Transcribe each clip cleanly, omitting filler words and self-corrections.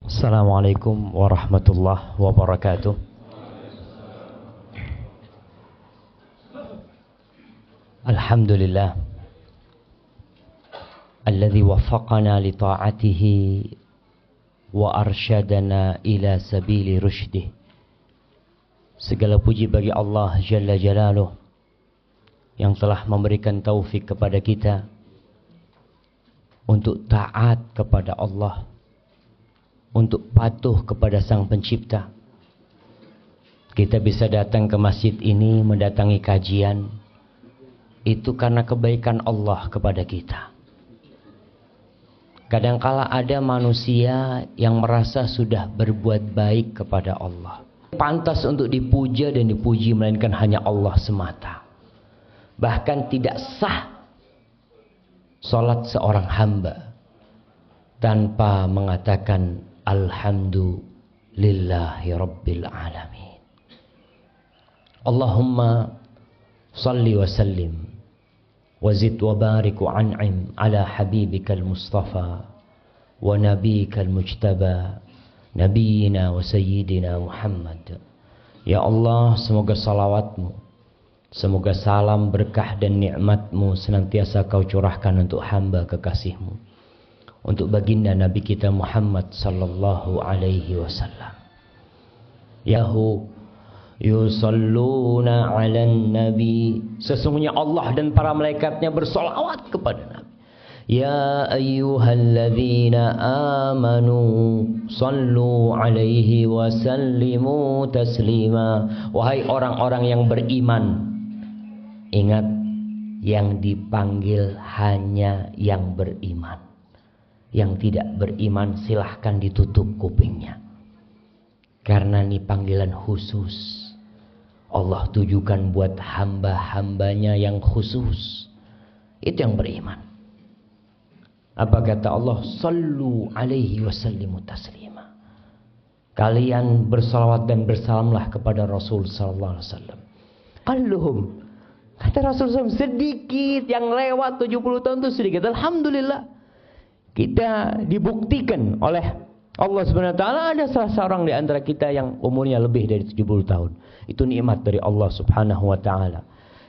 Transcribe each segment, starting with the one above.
Assalamualaikum warahmatullahi wabarakatuh. Alhamdulillah alladzi waffaqana li ta'atihi wa arsyadana ila sabili rusydih. Segala puji bagi Allah Jalla Jalaluh yang telah memberikan taufik kepada kita untuk taat kepada Allah, untuk patuh kepada Sang Pencipta. Kita bisa datang ke masjid ini, mendatangi kajian, itu karena kebaikan Allah kepada kita. Kadangkala ada manusia yang merasa sudah berbuat baik kepada Allah, pantas untuk dipuja dan dipuji, melainkan hanya Allah semata. Bahkan tidak sah salat seorang hamba tanpa mengatakan Alhamdulillahi Rabbil Alamin. Allahumma salli wa sallim wa zid wa barik wa an'im ala habibikal mustafa wa nabiyikal mujtaba nabiyina wa sayyidina Muhammad. Ya Allah, semoga salawatmu, semoga salam berkah dan nikmatmu senantiasa kau curahkan untuk hamba kekasihmu, untuk baginda Nabi kita Muhammad sallallahu alaihi wasallam. Yahu yusalluna 'alan nabi, sesungguhnya Allah dan para malaikatnya bersolawat kepada Nabi. Ya ayyuhalladzina amanu sallu 'alaihi wa sallimu taslima. Wahai orang-orang yang beriman, ingat, yang dipanggil hanya yang beriman. Yang tidak beriman silahkan ditutup kupingnya, karena ini panggilan khusus. Allah tujukan buat hamba-hambanya yang khusus, itu yang beriman. Apa kata Allah? Sallu alaihi wasallimu taslima. Kalian bersalawat dan bersalamlah kepada Rasul sallallahu alaihi wasallam. Qalluhum, kata Rasul SAW, sedikit yang lewat 70 tahun itu sedikit. Alhamdulillah, kita dibuktikan oleh Allah Subhanahu wa taala ada salah seorang di antara kita yang umurnya lebih dari 70 tahun. Itu nikmat dari Allah Subhanahu wa taala.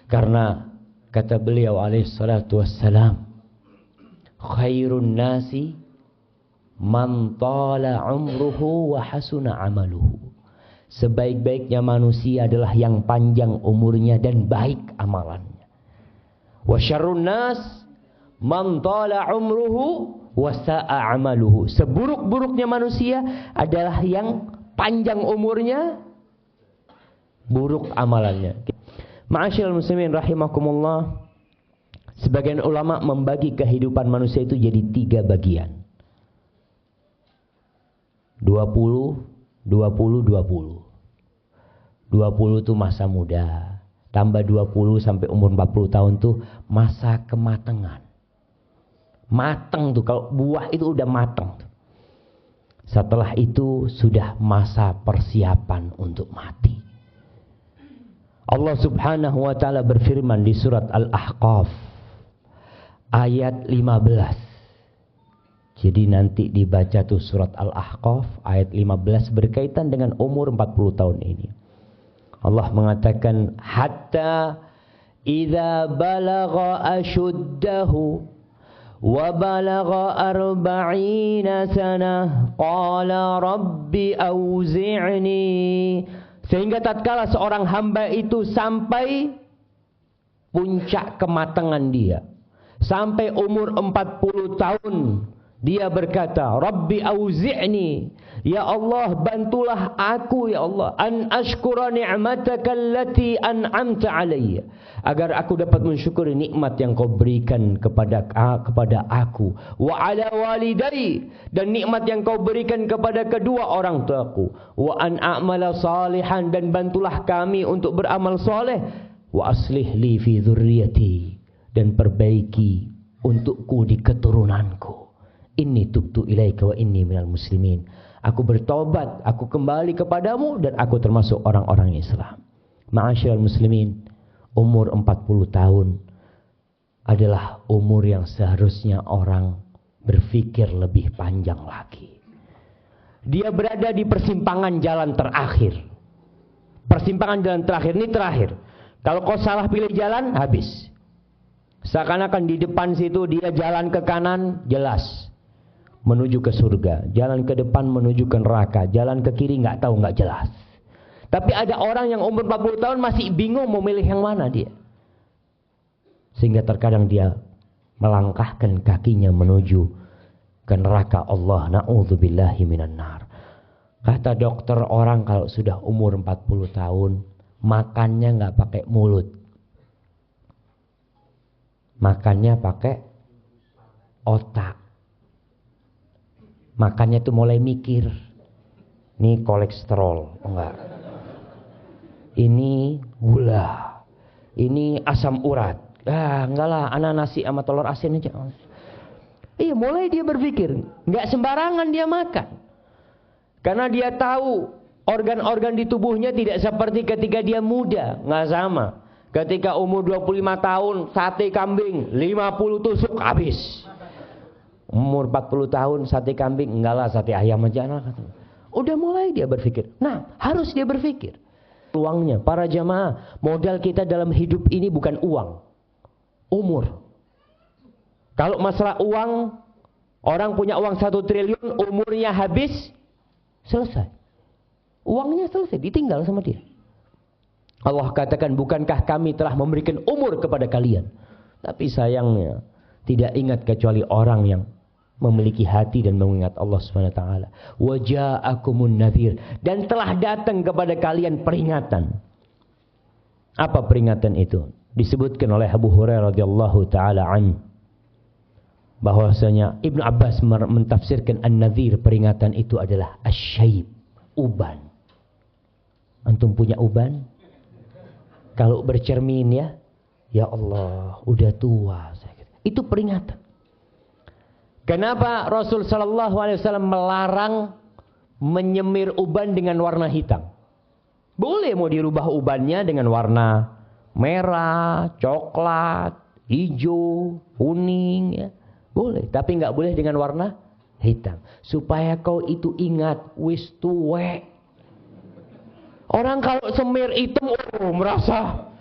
Karena kata beliau alaihi salatu wassalam, khairun nasi man tala umruhu wa hasuna amaluhu. Sebaik-baiknya manusia adalah yang panjang umurnya dan baik amalannya. Wa syarrun nas man tala umruhu wa sa'a amaluhu. Seburuk-buruknya manusia adalah yang panjang umurnya, buruk amalannya. Ma'asyiral muslimin rahimakumullah, sebagian ulama membagi kehidupan manusia itu jadi 3 bagian. 20, 20, 20. 20 itu masa muda. Tambah 20 sampai umur 40 tahun tuh masa kematangan. Matang tuh, kalau buah itu udah matang. Setelah itu sudah masa persiapan untuk mati. Allah Subhanahu wa taala berfirman di surat Al-Ahqaf ayat 15. Jadi nanti dibaca tuh surat Al-Ahqaf ayat 15 berkaitan dengan umur 40 tahun ini. Allah mengatakan hatta idza balagha ashuddahu wa balagha 40 sanah qala rabbi auzi'ni, sehingga tatkala seorang hamba itu sampai puncak kematangan dia, sampai umur 40 tahun, dia berkata, Rabbi auzi'ni, ya Allah bantulah aku ya Allah, an ashkura ni'mataka allati an'amta alayya, agar aku dapat mensyukuri nikmat yang kau berikan kepada aku, wa ala walidai, dan nikmat yang kau berikan kepada kedua orang tuaku, wa an a'mala salihan, dan bantulah kami untuk beramal soleh, wa aslih li fi dzurriyyati, dan perbaiki untukku di keturunanku. Inni tubtu ilaika wa inni minal muslimin. Aku bertobat, aku kembali kepadamu, dan aku termasuk orang-orang Islam. Ma'asyiral muslimin, umur 40 tahun adalah umur yang seharusnya orang berpikir lebih panjang lagi. Dia berada di persimpangan jalan terakhir. Persimpangan jalan terakhir ini terakhir. Kalau kau salah pilih jalan, habis. Seakan-akan di depan situ dia jalan ke kanan, jelas menuju ke surga. Jalan ke depan menuju ke neraka. Jalan ke kiri nggak tahu, nggak jelas. Tapi ada orang yang umur 40 tahun masih bingung mau milih yang mana dia. Sehingga terkadang dia melangkahkan kakinya menuju ke neraka Allah. Na'udzubillahi minan nar. Kata dokter, orang kalau sudah umur 40 tahun makannya nggak pakai mulut, makannya pakai otak. Makannya tuh mulai mikir, ini kolesterol, enggak, ini gula, ini asam urat, enggak lah, anak nasi sama telur asin aja. Iya, mulai dia berpikir, nggak sembarangan dia makan, karena dia tahu organ-organ di tubuhnya tidak seperti ketika dia muda, nggak sama. Ketika umur 25 tahun, sate kambing 50 tusuk habis. Umur 40 tahun sate kambing, enggak lah sate ayam aja. Udah mulai dia berpikir. Nah, harus dia berpikir. Uangnya, para jamaah, modal kita dalam hidup ini bukan uang, umur. Kalau masalah uang, orang punya uang 1 triliun, umurnya habis, selesai. Uangnya selesai, ditinggal sama dia. Allah katakan, bukankah kami telah memberikan umur kepada kalian? Tapi sayangnya, tidak ingat kecuali orang yang memiliki hati dan mengingat Allah SWT. Wa ja'akumun nadhir, dan telah datang kepada kalian peringatan. Apa peringatan itu? Disebutkan oleh Abu Hurairah radhiyallahu taala an, bahwasanya Ibnu Abbas mentafsirkan an-nadhir, peringatan itu adalah asy-syaib, uban. Antum punya uban? Kalau bercermin ya Allah, udah tua. Itu peringatan. Kenapa Rasul sallallahu alaihi wasallam melarang menyemir uban dengan warna hitam? Boleh mau dirubah ubannya dengan warna merah, coklat, hijau, kuning, ya. Boleh, tapi nggak boleh dengan warna hitam. Supaya kau itu ingat, wis tuwek. Orang kalau semir hitam, merasa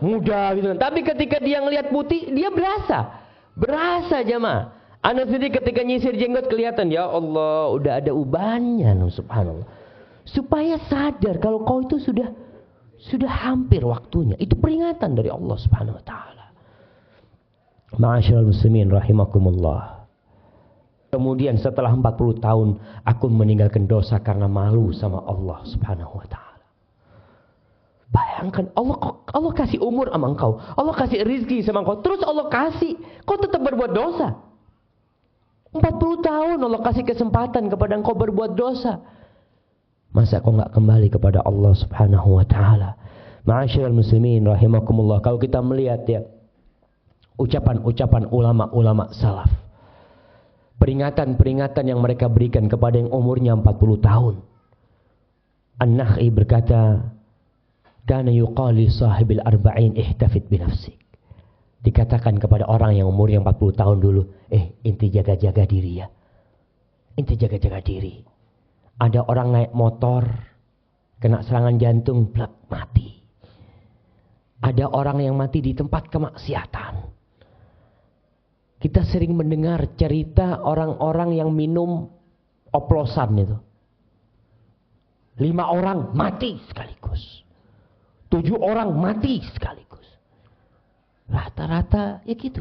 muda gitu. Tapi ketika dia ngelihat putih, dia berasa jamaah. Anak sendiri ketika nyisir jenggot kelihatan, ya Allah, udah ada ubannya, subhanallah. Supaya sadar kalau kau itu sudah hampir waktunya. Itu peringatan dari Allah Subhanahu wa taala. Ma'asyiral muslimin rahimakumullah. Kemudian setelah 40 tahun aku meninggalkan dosa karena malu sama Allah Subhanahu wa taala. Bayangkan, Allah kasih umur sama engkau, Allah kasih rizki sama engkau, terus Allah kasih, kau tetap berbuat dosa. 40 tahun Allah kasih kesempatan kepada engkau berbuat dosa. Masa kau nggak kembali kepada Allah Subhanahu wa taala? Ma'asyiral muslimin rahimakumullah. Kalau kita melihat ya ucapan-ucapan ulama-ulama salaf, peringatan-peringatan yang mereka berikan kepada yang umurnya 40 tahun. An-Nakhai berkata, kana yuqali sahibil arba'in ihtafid binafsik. Dikatakan kepada orang yang umurnya 40 tahun dulu, inti jaga-jaga diri ya. Inti jaga-jaga diri. Ada orang naik motor, kena serangan jantung, plak, mati. Ada orang yang mati di tempat kemaksiatan. Kita sering mendengar cerita orang-orang yang minum oplosan itu. 5 orang mati sekaligus. 7 orang mati sekaligus. Rata-rata ya gitu.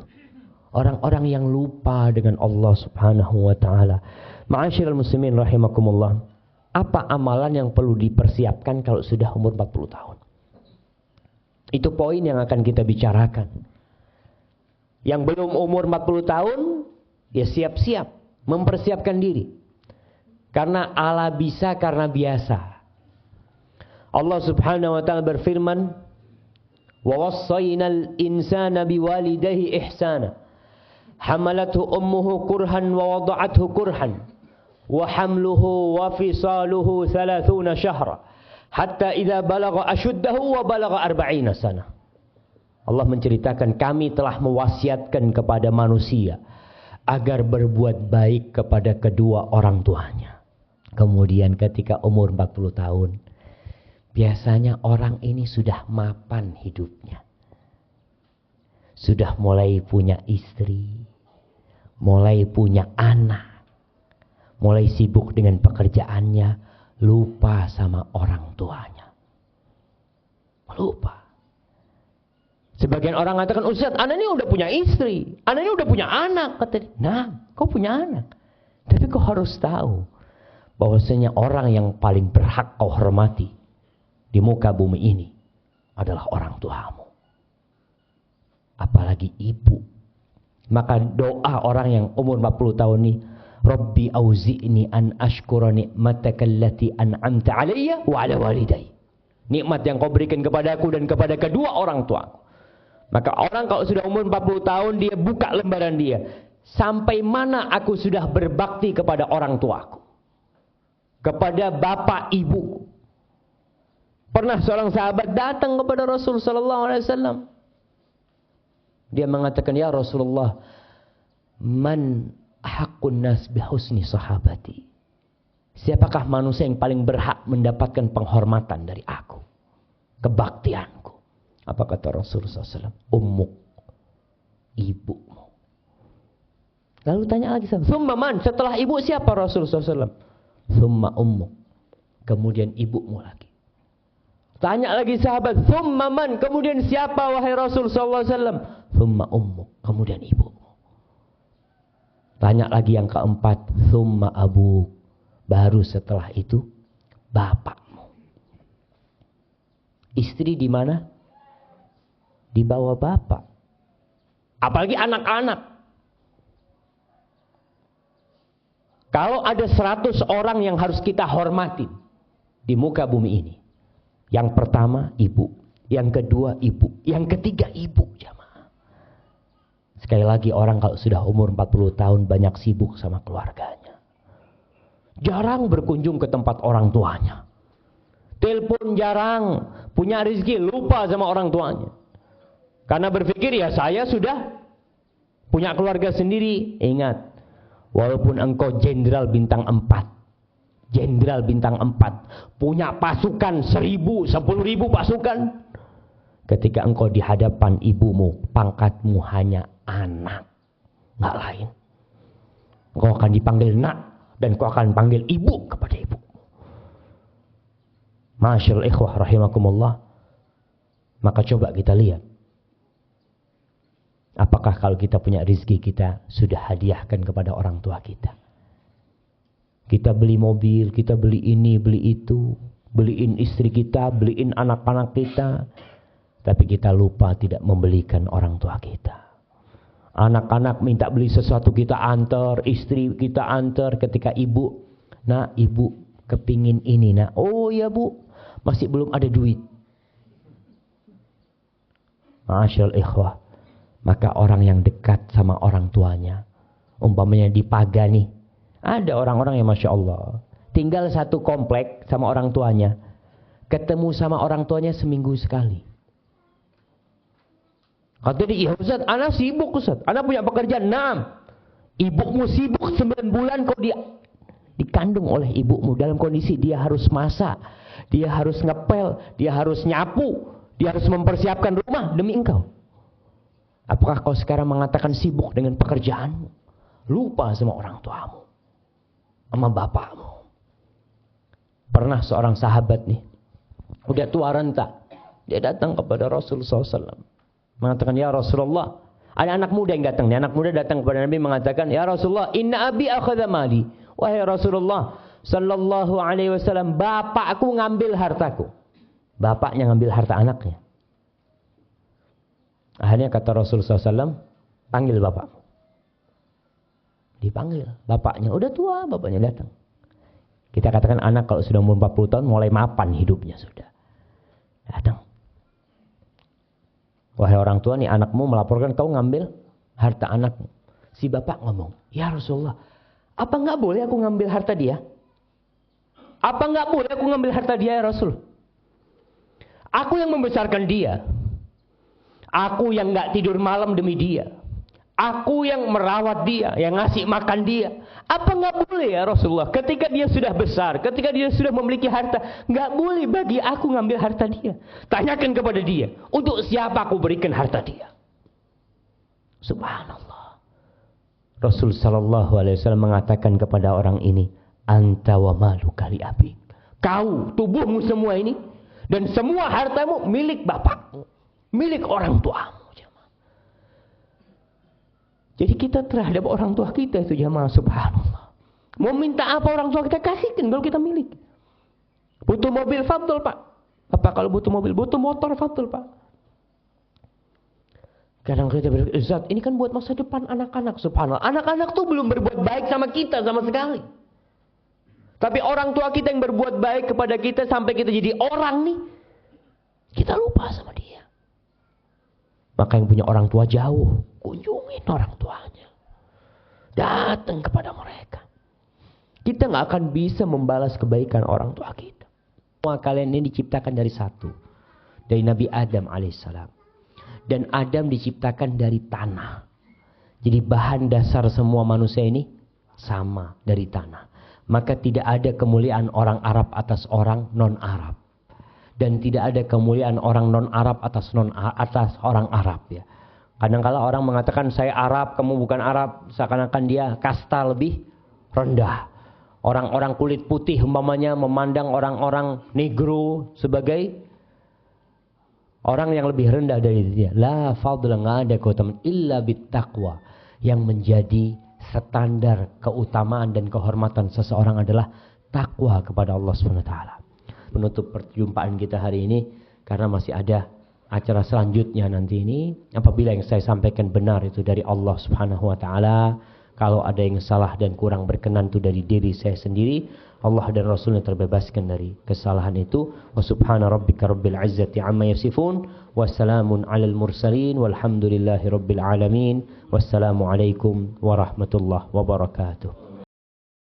Orang-orang yang lupa dengan Allah Subhanahu wa taala. Ma'asyiral muslimin rahimakumullah. Apa amalan yang perlu dipersiapkan kalau sudah umur 40 tahun? Itu poin yang akan kita bicarakan. Yang belum umur 40 tahun, ya siap-siap mempersiapkan diri. Karena ala bisa karena biasa. Allah Subhanahu wa taala berfirman, وَوَصَّيْنَا الْإِنسَانَ بِوَالِدَيْهِ إِحْسَانًا حَمَلَتْهُ أُمُّهُ كُرْهًا وَوَضَعَتْهُ كُرْهًا وَحَمْلُهُ وَفِصَالُهُ 30 شهرا حَتَّى إِذَا بَلَغَ أَشُدَّهُ وَبَلَغَ 40 سَنَةً. Allah menceritakan, kami telah mewasiatkan kepada manusia agar berbuat baik kepada kedua orang tuanya. Kemudian ketika umur 40 tahun, biasanya orang ini sudah mapan hidupnya. Sudah mulai punya istri, mulai punya anak, mulai sibuk dengan pekerjaannya, lupa sama orang tuanya. Lupa. Sebagian orang mengatakan, Ustaz, anak ini udah punya istri, anak ini udah punya anak. Kata dia, nah, kau punya anak. Tapi kau harus tahu bahwasanya orang yang paling berhak kau hormati di muka bumi ini adalah orang tuamu. Apalagi ibu. Maka doa orang yang umur 40 tahun ini, Rabbi auzi'ni an ashkura ni'mataka allati an'amta alayya wa ala walidayya. Nikmat yang kau berikan kepadaku dan kepada kedua orang tuaku. Maka orang kalau sudah umur 40 tahun, dia buka lembaran dia. Sampai mana aku sudah berbakti kepada orang tuaku, kepada bapak ibuku. Pernah seorang sahabat datang kepada Rasul sallallahu alaihi wasallam. Dia mengatakan, ya Rasulullah, man haqqun nas bihusni sahabati. Siapakah manusia yang paling berhak mendapatkan penghormatan dari aku, kebaktianku? Apa kata Rasulullah SAW? Ummuk, ibumu. Lalu tanya lagi, summa man? Setelah ibu siapa? Rasulullah SAW? Summa ummuk. Kemudian ibumu lagi. Tanya lagi sahabat, summa man? Kemudian siapa wahai Rasulullah SAW? Summa ummuk. Kemudian ibumu. Tanya lagi yang keempat, summa abuk. Baru setelah itu bapakmu. Istri di mana? Di bawah bapak. Apalagi anak-anak. Kalau ada 100 orang yang harus kita hormati di muka bumi ini. Yang pertama ibu, yang kedua ibu, yang ketiga ibu, jamaah. Sekali lagi orang kalau sudah umur 40 tahun banyak sibuk sama keluarganya. Jarang berkunjung ke tempat orang tuanya. Telepon jarang, punya rezeki lupa sama orang tuanya. Karena berpikir ya saya sudah punya keluarga sendiri. Ingat, walaupun engkau jenderal bintang 4, jenderal bintang 4, punya pasukan 1000, 10.000 pasukan, ketika engkau di hadapan ibumu, pangkatmu hanya anak, nggak lain. Engkau akan dipanggil nak dan engkau akan panggil ibu kepada ibu. Masyaallah ikhwah rahimakumullah. Maka coba kita lihat, apakah kalau kita punya rezeki kita sudah hadiahkan kepada orang tua kita? Kita beli mobil, kita beli ini, beli itu, beliin istri kita, beliin anak-anak kita, tapi kita lupa tidak membelikan orang tua kita. Anak-anak minta beli sesuatu kita antar, istri kita antar. Ketika ibu, nah ibu kepingin ini nak, oh ya bu, masih belum ada duit. Masyaallah ikhwah. Maka orang yang dekat sama orang tuanya, umpamanya dipagani, ada orang-orang yang Masya Allah tinggal satu komplek sama orang tuanya, ketemu sama orang tuanya seminggu sekali. Kata dia, iya Ustaz, anak sibuk Ustaz, anak punya pekerjaan. Nah, ibumu sibuk 9 bulan kau dikandung oleh ibumu dalam kondisi dia harus masak, dia harus ngepel, dia harus nyapu, dia harus mempersiapkan rumah demi engkau. Apakah kau sekarang mengatakan sibuk dengan pekerjaanmu, lupa sama orang tuamu, sama bapakmu? Pernah seorang sahabat nih, udah tua renta, dia datang kepada Rasulullah SAW, mengatakan, ya Rasulullah, ada anak muda yang datang. Anak muda datang kepada Nabi mengatakan, ya Rasulullah, inna abi akhadha mali. Wahai Rasulullah sallallahu alaihi wasallam, bapakku ngambil hartaku. Bapaknya ngambil harta anaknya. Akhirnya kata Rasulullah SAW, panggil bapakmu. Dipanggil bapaknya, udah tua, bapaknya datang. Kita katakan anak kalau sudah umur 40 tahun mulai mapan hidupnya sudah. Datang. Wahai orang tua, nih anakmu melaporkan kau ngambil harta anakmu. Si bapak ngomong, ya Rasulullah, apa enggak boleh aku ngambil harta dia? Apa enggak boleh aku ngambil harta dia ya Rasul? Aku yang membesarkan dia. Aku yang enggak tidur malam demi dia. Aku yang merawat dia, yang ngasih makan dia. Apa nggak boleh ya Rasulullah? Ketika dia sudah besar, ketika dia sudah memiliki harta, nggak boleh bagi aku ngambil harta dia. Tanyakan kepada dia, untuk siapa aku berikan harta dia? Subhanallah. Rasul sallallahu alaihi wasallam mengatakan kepada orang ini, anta wa maluka li abik. Kau, tubuhmu semua ini dan semua hartamu milik bapakmu, milik orang tuamu. Jadi kita terhadap orang tua kita itu jamaah, subhanallah. Mau minta apa orang tua kita kasihkan kalau kita milik. Butuh mobil, fadl Pak. Apa kalau butuh mobil? Butuh motor, fadl Pak. Kadang kita berpikir, Ustaz, ini kan buat masa depan anak-anak, subhanallah. Anak-anak tuh belum berbuat baik sama kita sama sekali. Tapi orang tua kita yang berbuat baik kepada kita sampai kita jadi orang nih, kita lupa sama dia. Maka yang punya orang tua jauh, kunjungin orang tuanya. Datang kepada mereka. Kita nggak akan bisa membalas kebaikan orang tua kita. Semua kalian ini diciptakan dari satu. Dari Nabi Adam alaihissalam. Dan Adam diciptakan dari tanah. Jadi bahan dasar semua manusia ini sama dari tanah. Maka tidak ada kemuliaan orang Arab atas orang non-Arab. Dan tidak ada kemuliaan orang non-Arab atas orang Arab ya. Kadang-kala orang mengatakan saya Arab, kamu bukan Arab, seakan-akan dia kasta lebih rendah. Orang-orang kulit putih umpamanya memandang orang-orang negro sebagai orang yang lebih rendah dari dia. La fadla, enggak ada keutamaan illa bittaqwa. Yang menjadi standar keutamaan dan kehormatan seseorang adalah takwa kepada Allah Subhanahu wa taala. Penutup perjumpaan kita hari ini karena masih ada acara selanjutnya nanti ini. Apabila yang saya sampaikan benar itu dari Allah Subhanahu wa taala, kalau ada yang salah dan kurang berkenan itu dari diri saya sendiri, Allah dan Rasulnya terbebaskan dari kesalahan itu. Wa subhana rabbika rabbil izzati amma yasifun, wa salamun alal mursalin, walhamdulillahi rabbil alamin. Wassalamu alaikum warahmatullahi wabarakatuh.